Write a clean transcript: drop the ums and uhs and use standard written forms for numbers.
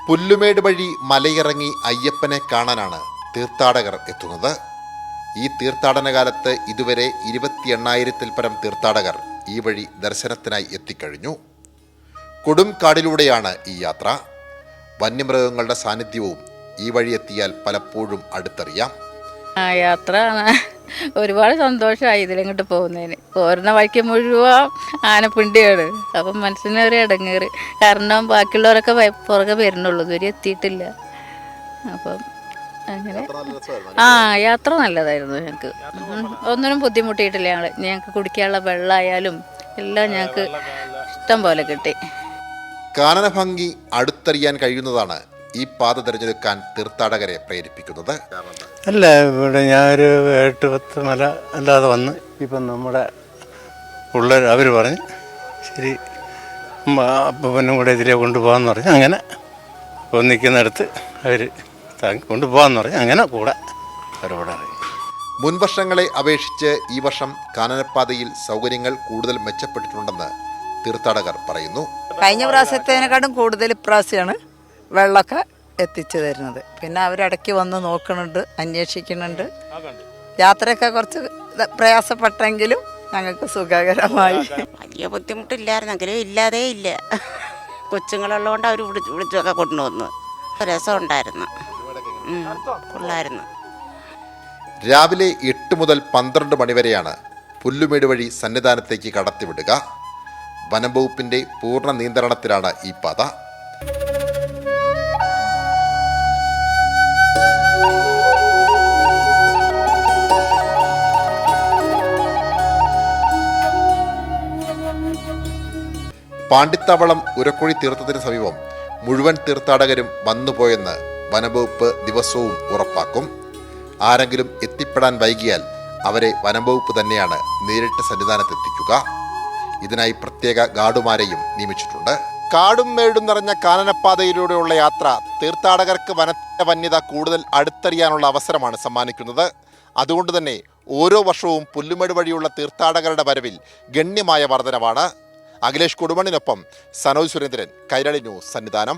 പുല്ലുമേട് വഴി മലയിറങ്ങി അയ്യപ്പനെ കാണാനാണ് തീർത്ഥാടകർ എത്തുന്നത്. ഈ തീർത്ഥാടന കാലത്ത് ഇതുവരെ 28,000-ൽ പരം തീർത്ഥാടകർ ഈ വഴി ദർശനത്തിനായി എത്തിക്കഴിഞ്ഞു. കൊടും കാടിലൂടെയാണ് ഈ യാത്ര. വന്യമൃഗങ്ങളുടെ സാന്നിധ്യവും ഈ വഴി എത്തിയാൽ പലപ്പോഴും അടുത്തറിയാം. യാത്ര ഒരുപാട് സന്തോഷമായി ഇതിലിങ്ങോട്ട് പോകുന്നതിന്. പോരുന്ന വഴിക്ക് മുഴുവൻ ആനപ്പിണ്ടിയാണ്. അപ്പം മനസ്സിന് ഒരു ഇടങ്ങേറ്. കാരണം ബാക്കിയുള്ളവരൊക്കെ പുറകെ വരുന്നുള്ളൂ, ഇതുവരെ എത്തിയിട്ടില്ല. അപ്പം അങ്ങനെ യാത്ര നല്ലതായിരുന്നു. ഞങ്ങൾക്ക് ഒന്നിനും ബുദ്ധിമുട്ടിയിട്ടില്ല. ഞങ്ങൾക്ക് കുടിക്കാനുള്ള വെള്ളമായാലും എല്ലാം ഞങ്ങൾക്ക് ഇഷ്ടം പോലെ കിട്ടി. കാനനഭംഗി അടുത്തറിയാൻ കഴിയുന്നതാണ് ഈ പാത തിരഞ്ഞെടുക്കാൻ തീർത്ഥാടകരെ പ്രേരിപ്പിക്കുന്നത്. അല്ല, ഇവിടെ ഞാനൊരു 8-10 മല അല്ലാതെ വന്ന് ഇപ്പം നമ്മുടെ പിള്ളേർ അവർ പറഞ്ഞ് ശരി അപ്പനും കൂടെ ഇതിലെ കൊണ്ടുപോകാമെന്ന് പറഞ്ഞ് അങ്ങനെ ഒന്നിക്കുന്നിടത്ത് അവർ കൊണ്ടുപോകാമെന്ന് പറഞ്ഞ് അങ്ങനെ കൂടെ അവരോടെ അറിയും. മുൻവർഷങ്ങളെ അപേക്ഷിച്ച് ഈ വർഷം കാനനപ്പാതയിൽ സൗകര്യങ്ങൾ കൂടുതൽ മെച്ചപ്പെട്ടിട്ടുണ്ടെന്ന് തീർത്ഥാടകർ പറയുന്നു. കഴിഞ്ഞ പ്രാവശ്യത്തേനെക്കാട്ടും കൂടുതൽ ഇപ്രാവശ്യമാണ് വെള്ളമൊക്കെ എത്തിച്ചു തരുന്നത്. പിന്നെ അവരിടയ്ക്ക് വന്ന് നോക്കുന്നുണ്ട്, അന്വേഷിക്കുന്നുണ്ട്. യാത്രയൊക്കെ കുറച്ച് പ്രയാസപ്പെട്ടെങ്കിലും ഞങ്ങൾക്ക് സുഖകരമായി. വലിയ ബുദ്ധിമുട്ടില്ലായിരുന്നെങ്കിലും ഇല്ലാതെ ഇല്ല. കൊച്ചുങ്ങളുള്ളതുകൊണ്ട് അവർ വിളിച്ചൊക്കെ കൊണ്ടുവന്നു. രസമുണ്ടായിരുന്നു, കൊള്ളായിരുന്നു. രാവിലെ 8 മുതൽ 12 മണിവരെയാണ് പുല്ലുമേട് വഴി സന്നിധാനത്തേക്ക് കടത്തിവിടുക. വനം വകുപ്പിന്റെ പൂർണ്ണ നിയന്ത്രണത്തിലാണ് ഈ പാത. പാണ്ടിത്താവളം ഉരക്കുഴി തീർത്ഥത്തിന് സമീപം മുഴുവൻ തീർത്ഥാടകരും വന്നുപോയെന്ന് വനംവകുപ്പ് ദിവസവും ഉറപ്പാക്കും. ആരെങ്കിലും എത്തിപ്പെടാൻ വൈകിയാൽ അവരെ വനംവകുപ്പ് തന്നെയാണ് നേരിട്ട് സന്നിധാനത്തെത്തിക്കുക. ഇതിനായി പ്രത്യേക ഗാർഡുമാരെയും നിയമിച്ചിട്ടുണ്ട്. കാടും മേടും നിറഞ്ഞ കാനനപ്പാതയിലൂടെയുള്ള യാത്ര തീർത്ഥാടകർക്ക് വനത്തിന്റെ വന്യത കൂടുതൽ അടുത്തറിയാനുള്ള അവസരമാണ് സമ്മാനിക്കുന്നത്. അതുകൊണ്ട് തന്നെ ഓരോ വർഷവും പുല്ലുമേട് വഴിയുള്ള തീർത്ഥാടകരുടെ വരവിൽ ഗണ്യമായ വർധനവാണ്. അഖിലേഷ് കൊടുമണ്ണിനൊപ്പം സനോജ് സുരേന്ദ്രൻ, കൈരളി ന്യൂസ്, സന്നിധാനം.